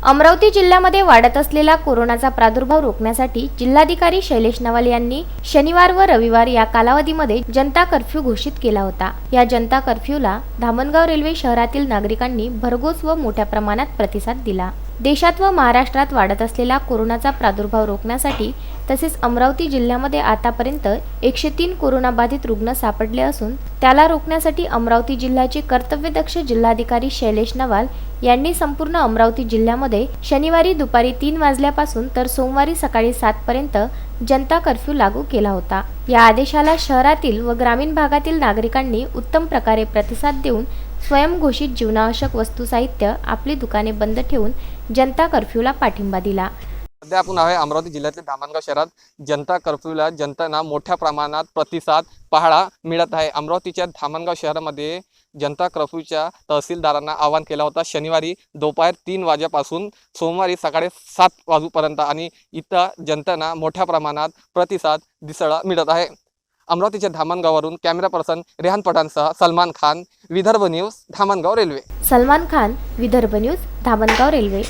अमरावती जिल्ह्यामध्ये वाढत असलेला कोरोनाचा प्रादुर्भाव रोखण्यासाठी जिल्हाधिकारी शैलेश नवाल यांनी शनिवार व रविवार या कालावधीमध्ये जनता कर्फ्यू घोषित केला होता। या जनता कर्फ्यूला धामणगाव रेल्वे शहरातील नागरिकांनी भरघोस व मोठ्या प्रमाणात प्रतिसाद दिला। देशात व महाराष्ट्रात वाढत असलेला कोरोनाचा प्रादुर्भाव रोखण्यासाठी तसेच अमरावती जिल्ह्यामध्ये आतापर्यंत 103 कोरोनाबाधित रुग्ण सापडले असून त्याला रोखण्यासाठी अमरावती जिल्ह्याचे कर्तव्यदक्ष जिल्हाधिकारी शैलेश नवाल यांनी संपूर्ण अमरावती जिल्ह्यामध्ये शनिवारी दुपारी 3 वाजल्यापासून तर सोमवारी सकाळी 7 पर्यंत जनता कर्फ्यू लागू केला होता। या आदेशाला शहरातील व ग्रामीण भागातील नागरिकांनी उत्तम प्रकारे प्रतिसाद देऊन स्वयंघोषित जीवनावश्यक वस्तू साहित्य आपली दुकाने बंद ठेवून जनता कर्फ्यूला पाठिंबा दिला। सध्या आपण आहे अमरावती जिल्ह्यातील धामणगाव शहरात जनता कर्फ्यूला जनतांना मोठ्या प्रमाणात प्रतिसाद पाहायला मिळत आहे। अमरावतीच्या धामणगाव शहरामध्ये जनता कर्फ्यूच्या तहसीलदारांना आवाहन केला होता शनिवारी दुपार 3 वाजेपासून सोमवारी सकाळी 7 वाजेपर्यंत आणि इथं जनतांना मोठ्या प्रमाणात प्रतिसाद दिसायला मिळत आहे। अमरावतीच्या धामणगाववरून कॅमेरा पर्सन रेहान पठाणसह Salman Khan, Vidarbha news, Dhamangaon railway. Salman Khan, Vidarbha news, Dhamangaon railway.